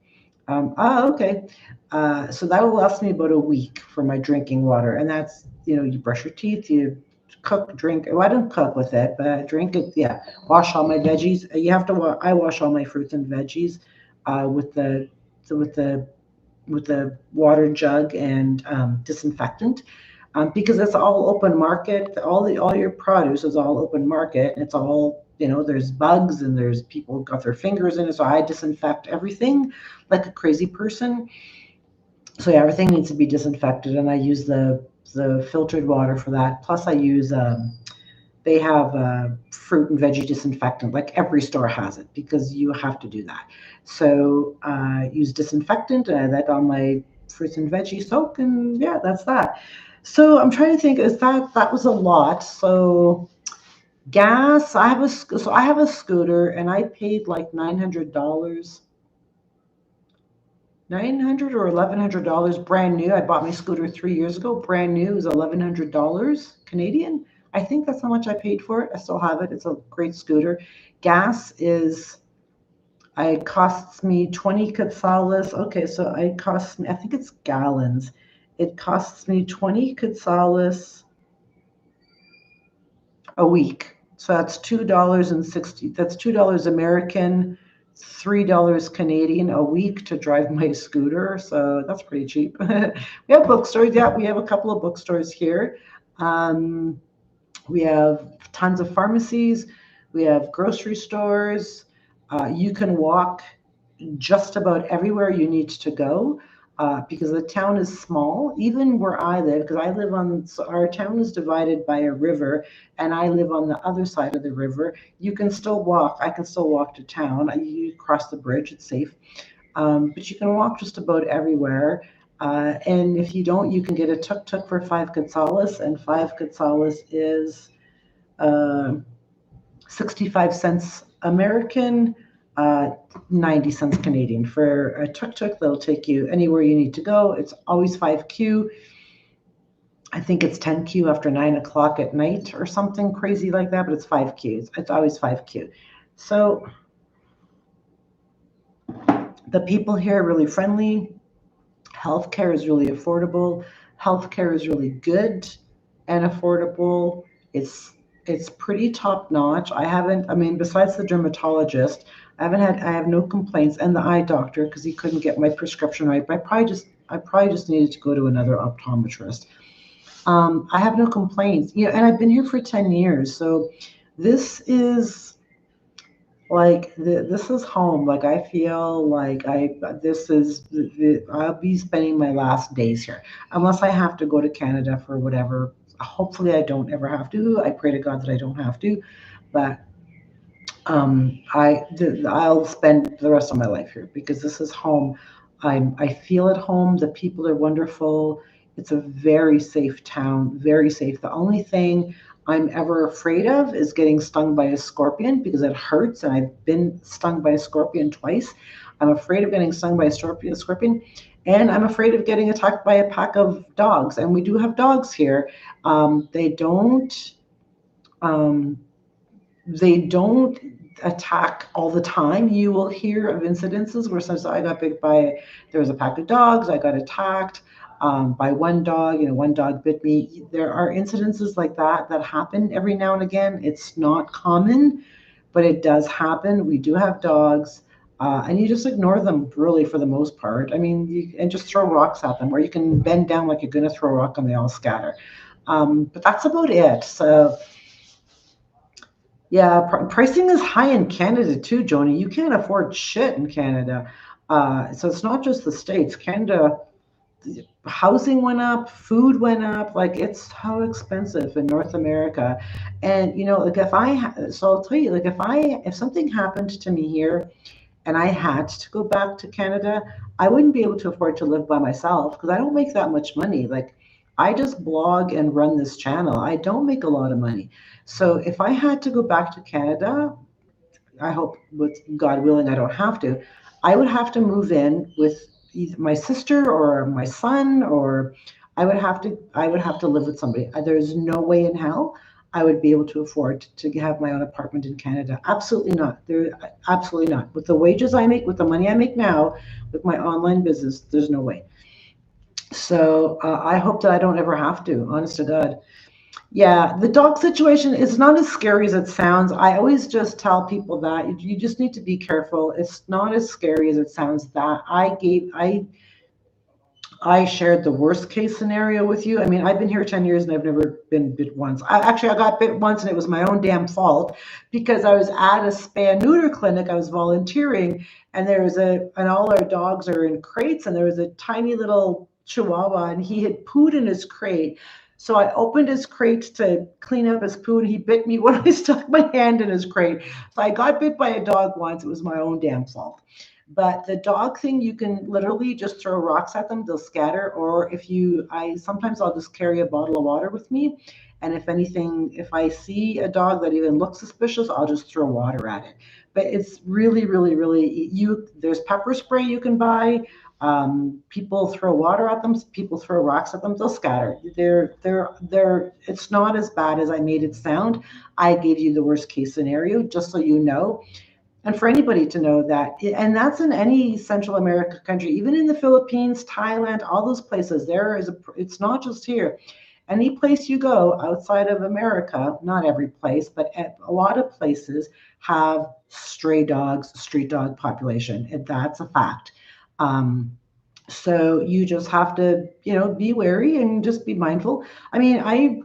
Okay. So that'll last me about a week for my drinking water, and that's, you brush your teeth, you cook, drink. Well, I don't cook with it, but I drink it. Yeah, wash all my veggies. You have to. I wash all my fruits and veggies with the with the with the water jug and disinfectant. Because it's all open market. All your produce is all open market. It's all, there's bugs and there's people got their fingers in it. So I disinfect everything like a crazy person. So yeah, everything needs to be disinfected, and I use the filtered water for that. Plus, I use they have fruit and veggie disinfectant. Like every store has it because you have to do that. So use disinfectant that on my fruits and veggie soak, and yeah, that's that. So I'm trying to think. Is that was a lot? So gas. I have a scooter, and I paid like $900. 900 or $1,100 brand new. I bought my scooter 3 years ago. Brand new is $1,100 Canadian. I think that's how much I paid for it. I still have it. It's a great scooter. Gas it costs me 20 quetzales. Okay, so it costs me, I think it's gallons. It costs me 20 quetzales a week. So that's $2.60. That's $2 American, $3 Canadian a week to drive my scooter. So that's pretty cheap. We have bookstores. Yeah, we have a couple of bookstores here. Um, we have tons of pharmacies. We have grocery stores. You can walk just about everywhere you need to go because the town is small. Even where I live, because I live on, so our town is divided by a river, and I live on the other side of the river. You can still walk. I can still walk to town. You cross the bridge, it's safe. But you can walk just about everywhere. And if you don't, you can get a tuk-tuk for 5 quetzales, and 5 quetzales is uh, 65 cents American, 90 cents Canadian. For a tuk-tuk, that'll take you anywhere you need to go. It's always 5Q. I think it's 10Q after 9 o'clock at night or something crazy like that, but it's 5Q. It's always 5Q. So the people here are really friendly. Healthcare is really affordable. Healthcare is really good and affordable. It's pretty top notch. I mean, besides the dermatologist, I have no complaints, and the eye doctor because he couldn't get my prescription right. But I probably just needed to go to another optometrist. I have no complaints. And I've been here for 10 years, so this is this is home. Like I feel like I'll be spending my last days here unless I have to go to Canada for whatever. Hopefully I don't ever have to. I pray to God that I don't have to, but I'll spend the rest of my life here because this is home. I feel at home. The people are wonderful. It's a very safe town, very safe. The only thing I'm ever afraid of is getting stung by a scorpion because it hurts, and I've been stung by a scorpion twice. I'm afraid of getting stung by a scorpion, and I'm afraid of getting attacked by a pack of dogs. And we do have dogs here. They don't. Um, they don't attack all the time. You will hear of incidences where sometimes I got bit by, there was a pack of dogs, I got attacked by one dog, one dog bit me. There are incidences like that happen every now and again. It's not common, but it does happen. We do have dogs. And you just ignore them really for the most part. I mean, and just throw rocks at them, or you can bend down like you're going to throw a rock and they all scatter. But that's about it. So yeah, pricing is high in Canada too, Joni. You can't afford shit in Canada. So it's not just the States. Canada, housing went up, food went up. Like it's so expensive in North America. And like so I'll tell you, like if something happened to me here and I had to go back to Canada, I wouldn't be able to afford to live by myself because I don't make that much money. Like I just blog and run this channel. I don't make a lot of money. So if I had to go back to Canada, I hope with God willing I don't have to, I would have to move in with either my sister or my son, or I would have to live with somebody. There's no way in hell I would be able to afford to have my own apartment in Canada. Absolutely not. Absolutely not. With the wages I make, with the money I make now, with my online business, there's no way. So I hope that I don't ever have to, honest to God. Yeah, the dog situation is not as scary as it sounds. I always just tell people that you just need to be careful. It's not as scary as it sounds. That I shared the worst case scenario with you. I mean, I've been here 10 years and I've never been bit once. I got bit once and it was my own damn fault because I was at a spay and neuter clinic. I was volunteering, and and all our dogs are in crates, and there was a tiny little chihuahua and he had pooed in his crate. So I opened his crate to clean up his poo, and he bit me when I stuck my hand in his crate. So I got bit by a dog once. It was my own damn fault. But the dog thing, you can literally just throw rocks at them; they'll scatter. Or sometimes I'll just carry a bottle of water with me, and if I see a dog that even looks suspicious, I'll just throw water at it. But it's really, really, really there's pepper spray you can buy. People throw water at them. People throw rocks at them. They'll scatter. It's not as bad as I made it sound. I gave you the worst case scenario, just so you know, and for anybody to know that. And that's in any Central America country, even in the Philippines, Thailand, all those places. It's not just here. Any place you go outside of America, not every place, but a lot of places have stray dogs, street dog population. And that's a fact. So you just have to, be wary and just be mindful. I mean, I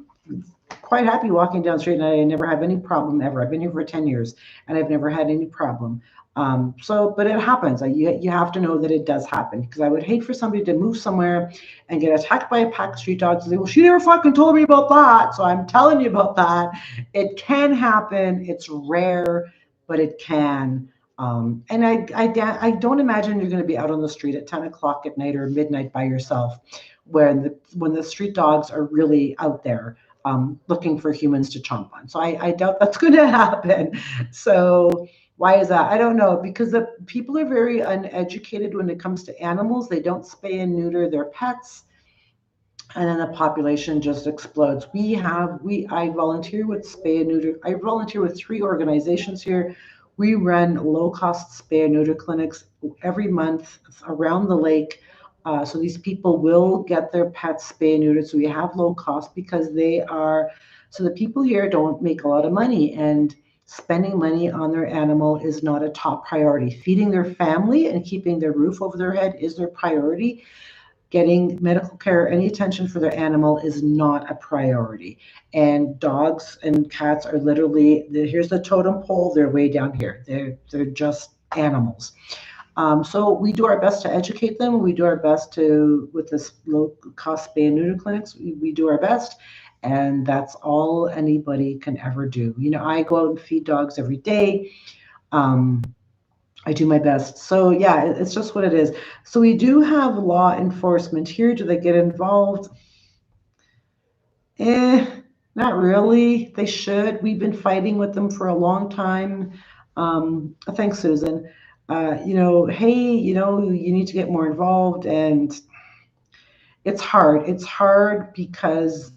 quite happy walking down the street and I never have any problem ever. I've been here for 10 years and I've never had any problem. But it happens. You have to know that it does happen because I would hate for somebody to move somewhere and get attacked by a pack of street dogs and say, well, she never fucking told me about that. So I'm telling you about that. It can happen. It's rare, but it can. And I don't imagine you're going to be out on the street at 10 o'clock at night or midnight by yourself when the street dogs are really out there looking for humans to chomp on. So I doubt that's going to happen. So why is that? I don't know, because the people are very uneducated when it comes to animals. They don't spay and neuter their pets, and then the population just explodes. I volunteer with spay and neuter. I volunteer with 3 organizations here. We run low-cost spay and neuter clinics every month around the lake. So these people will get their pets spay and neutered. So we have low cost because so the people here don't make a lot of money, and spending money on their animal is not a top priority. Feeding their family and keeping their roof over their head is their priority. Getting medical care, any attention for their animal is not a priority. And dogs and cats are literally, here's the totem pole, they're way down here. They're just animals. So we do our best to educate them. We do our best with this low-cost spay and neuter clinics, we do our best. And that's all anybody can ever do. I go out and feed dogs every day. Um, I do my best. So yeah, it's just what it is. So we do have law enforcement here. Do they get involved? Eh, not really. They should. We've been fighting with them for a long time. Thanks, Susan. Hey, you need to get more involved, and it's hard. It's hard because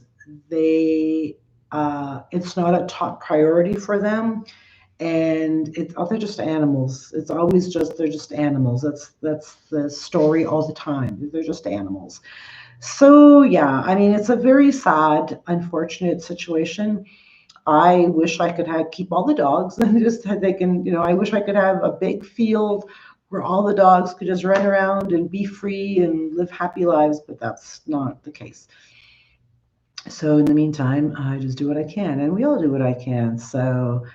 it's not a top priority for them, and they're just animals. It's always they're just animals. That's the story all the time. They're just animals. So yeah, I mean, it's a very sad, unfortunate situation. I wish I could keep all the dogs and just they can, I wish I could have a big field where all the dogs could just run around and be free and live happy lives, but that's not the case. So in the meantime, I just do what I can, and we all do what I can. So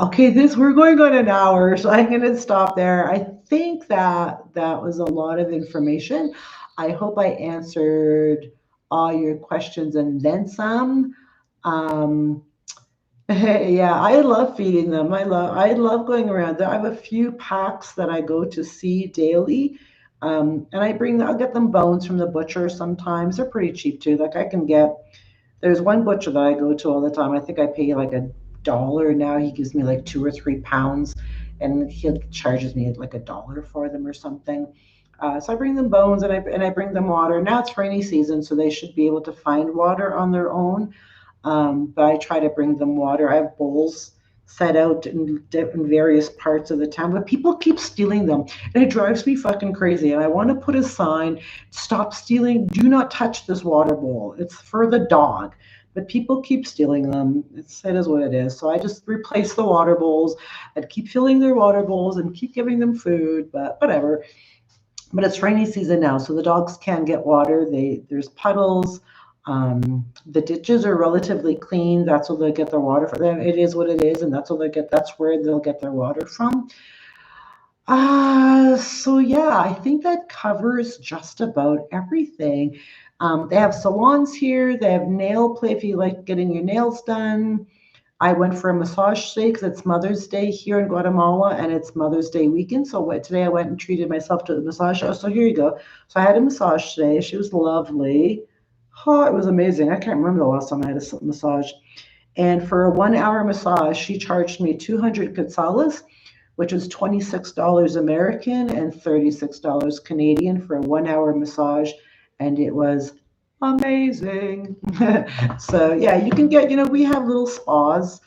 okay, we're going on an hour, so I'm going to stop there. I think that was a lot of information. I hope I answered all your questions and then some. Um, yeah, I love feeding them. I love going around. I have a few packs that I go to see daily. And I'll get them bones from the butcher sometimes. They're pretty cheap too. Like there's one butcher that I go to all the time. I think I pay like $1 now. He gives me like 2 or 3 pounds, and he charges me like $1 for them or something. So I bring them bones and I bring them water. Now it's rainy season, so they should be able to find water on their own. But I try to bring them water. I have bowls set out in various parts of the town, but people keep stealing them, and it drives me fucking crazy. And I want to put a sign: stop stealing. Do not touch this water bowl. It's for the dog. But people keep stealing them. It is what it is. So I just replace the water bowls and keep filling their water bowls and keep giving them food. But whatever. But it's rainy season now, so the dogs can get water. There's puddles. The ditches are relatively clean. That's where they get their water from. It is what it is, and that's where they'll get their water from. So yeah, I think that covers just about everything. They have salons here. They have nail play if you like getting your nails done. I went for a massage today because it's Mother's Day here in Guatemala and it's Mother's Day weekend. So today I went and treated myself to the massage. Oh, so here you go. So I had a massage today. She was lovely. Oh, it was amazing. I can't remember the last time I had a massage. And for a 1 hour massage, she charged me 200 quetzales, which was $26 American and $36 Canadian for a 1 hour massage. And it was amazing. So yeah, you can get, we have little spas.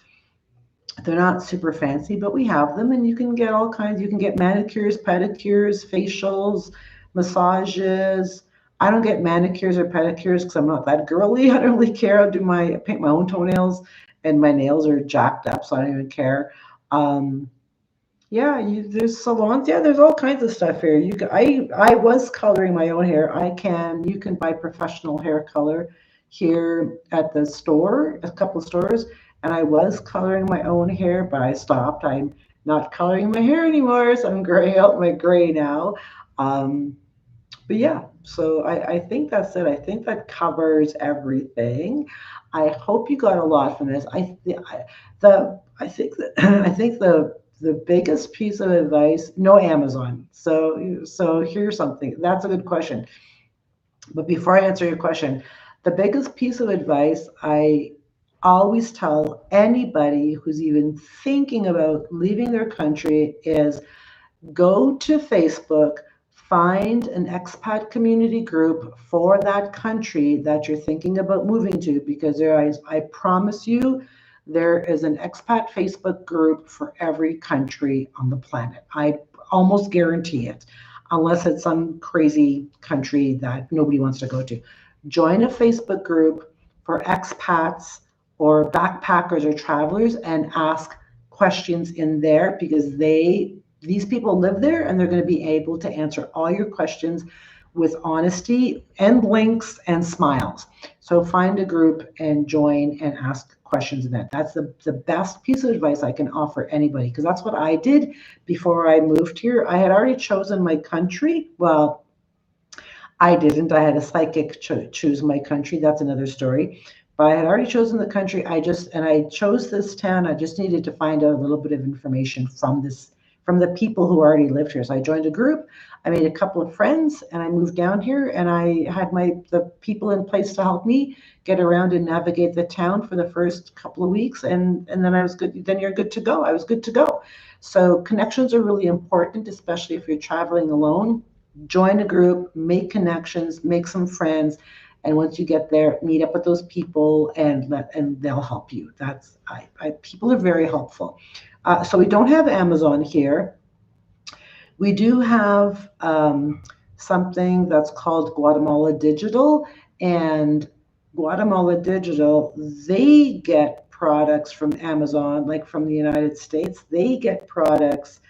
They're not super fancy, but we have them, and you can get all kinds. You can get manicures, pedicures, facials, massages. I don't get manicures or pedicures because I'm not that girly. I don't really care. I paint my own toenails, and my nails are jacked up, so I don't even care. Um, yeah, there's salons. Yeah, there's all kinds of stuff here. I was coloring my own hair. You can buy professional hair color here at the store, a couple of stores, and I was coloring my own hair, but I stopped. I'm not coloring my hair anymore, so I'm graying out my gray now. Um, but yeah, so I think that's it. I think that covers everything. I hope you got a lot from this. I think that I think the biggest piece of advice, no Amazon. So here's something. That's a good question. But before I answer your question, the biggest piece of advice I always tell anybody who's even thinking about leaving their country is go to Facebook, find an expat community group for that country that you're thinking about moving to, because I promise you, there is an expat Facebook group for every country on the planet. I almost guarantee it, unless it's some crazy country that nobody wants to go to. Join a Facebook group for expats or backpackers or travelers and ask questions in there, because these people live there and they're going to be able to answer all your questions with honesty and links and smiles. So find a group and join and ask questions in that. That's the best piece of advice I can offer anybody, because that's what I did before I moved here. I had already chosen my country. Well, I didn't. I had a psychic choose my country. That's another story. But I had already chosen the country. I chose this town. I just needed to find out a little bit of information from the people who already lived here. So I joined a group. I made a couple of friends, and I moved down here. And I had the people in place to help me get around and navigate the town for the first couple of weeks. And then I was good. Then you're good to go. I was good to go. So connections are really important, especially if you're traveling alone. Join a group, make connections, make some friends, and once you get there, meet up with those people and they'll help you. People are very helpful. So we don't have Amazon here. We do have something that's called Guatemala Digital, and Guatemala Digital, they get products from Amazon, like from the United States. They get products,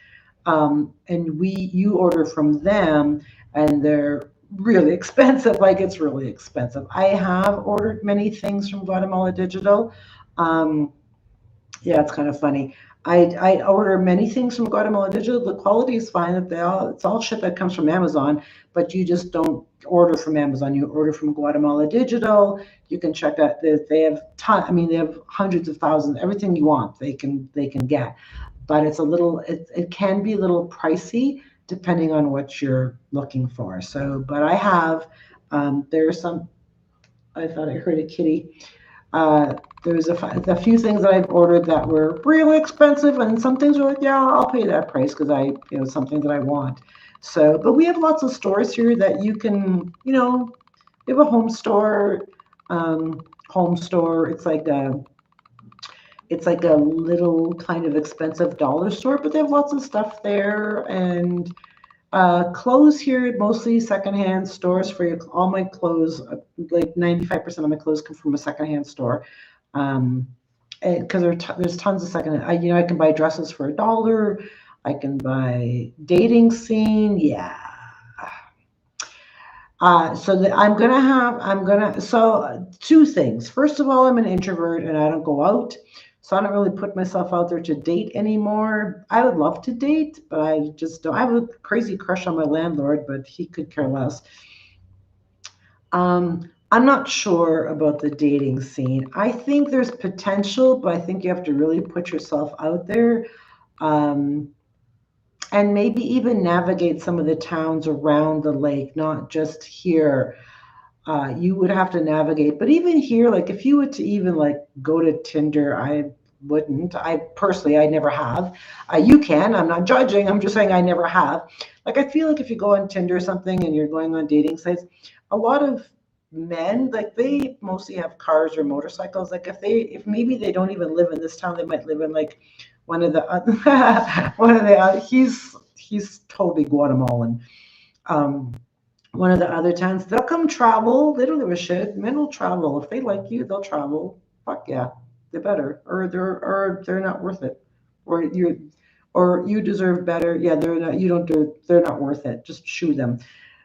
and you order from them, and they're really expensive. Like, it's really expensive. I have ordered many things from Guatemala Digital. Um, yeah, it's kind of funny. I order many things from Guatemala Digital. The quality is fine. It's all shit that comes from Amazon, but you just don't order from Amazon. You order from Guatemala Digital. You can check out that they have they have hundreds of thousands. Everything you want, they can get. But it can be a little pricey depending on what you're looking for. So, but I have there's some. I thought I heard a kitty. Uh, there's a few things that I've ordered that were really expensive, and some things are like, yeah, I'll pay that price because something that I want. So, but we have lots of stores here that you can, we have a home store. Home store. It's like a little kind of expensive dollar store, but they have lots of stuff there. And clothes here, mostly secondhand stores for all my clothes. Like 95% of my clothes come from a secondhand store. Um, because there's tons of secondhand. I can buy dresses for $1. I can buy dating scene. Yeah. So that two things. First of all, I'm an introvert and I don't go out. So I don't really put myself out there to date anymore. I would love to date, but I just don't. I have a crazy crush on my landlord, but he could care less. I'm not sure about the dating scene. I think there's potential, but I think you have to really put yourself out there. Um, and maybe even navigate some of the towns around the lake, not just here. You would have to navigate. But even here, like if you were to even like go to Tinder, I wouldn't. I never have. You can. I'm not judging. I'm just saying I never have. Like I feel like if you go on Tinder or something and you're going on dating sites, a lot of men, like they mostly have cars or motorcycles. Like if maybe they don't even live in this town, they might live in like one of the he's totally Guatemalan. Um, one of the other towns. They'll come travel. They don't give a shit. Men will travel. If they like you, they'll travel. Fuck yeah, they better, or they're not worth it, or you deserve better. Yeah, they're not. You don't do. They're not worth it. Just shoo them.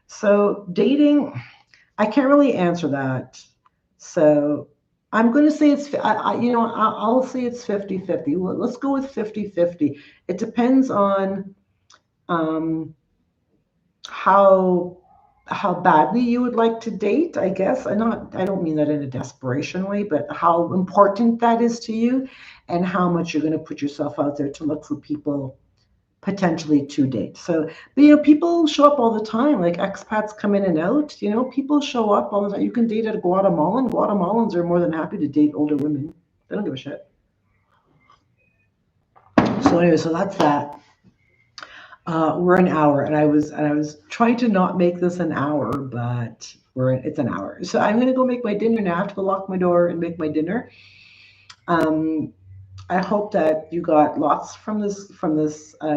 So dating, I can't really answer that. So I'm going to say I'll say it's 50-50. Let's go with 50-50. It depends on um, how how badly you would like to date, I guess. I don't mean that in a desperation way, but how important that is to you and how much you're going to put yourself out there to look for people potentially to date. So, but, people show up all the time. Like expats come in and out. People show up all the time. You can date a Guatemalan. Guatemalans are more than happy to date older women. They don't give a shit. So anyway, so that's that. We're an hour, and I was trying to not make this an hour, but it's an hour. So I'm gonna go make my dinner now. I have to go lock my door and make my dinner. Um, I hope that you got lots from this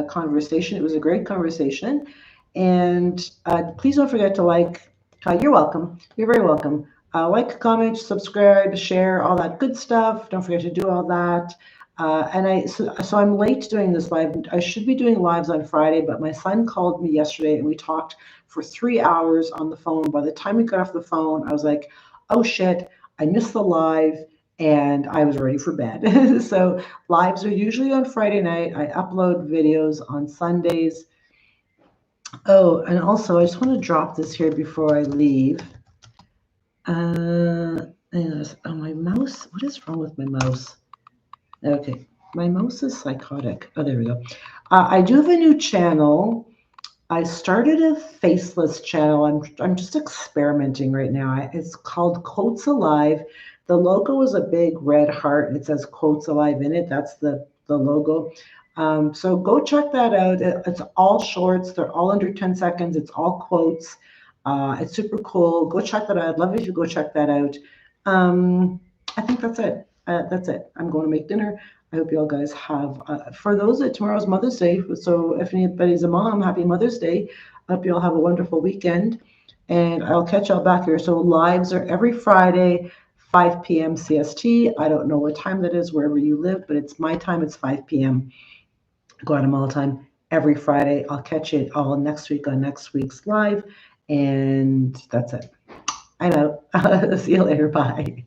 conversation. It was a great conversation, and please don't forget to like. You're welcome. You're very welcome. Like, comment, subscribe, share, all that good stuff. Don't forget to do all that. And so I'm late doing this live. I should be doing lives on Friday, but my son called me yesterday and we talked for 3 hours on the phone. By the time we got off the phone, I was like, "Oh shit, I missed the live." And I was ready for bed. So lives are usually on Friday night. I upload videos on Sundays. Oh, and also I just want to drop this here before I leave. Oh, my mouse. What is wrong with my mouse? Okay, my mouse is psychotic. Oh, there we go. I do have a new channel. I started a faceless channel. I'm just experimenting right now. It's called Quotes Alive. The logo is a big red heart and it says Quotes Alive in it. That's the logo. So go check that out. It's all shorts. They're all under 10 seconds. It's all quotes. It's super cool. Go check that out. I'd love if you go check that out. I think that's it. That's it. I'm going to make dinner. I hope you all guys have, for those that tomorrow's Mother's Day, so if anybody's a mom, happy Mother's Day. I hope you all have a wonderful weekend. And I'll catch y'all back here. So lives are every Friday, 5 p.m. CST. I don't know what time that is wherever you live, but it's my time. It's 5 p.m. Guatemala time every Friday. I'll catch it all next week on next week's live. And that's it. I'm out. See you later. Bye.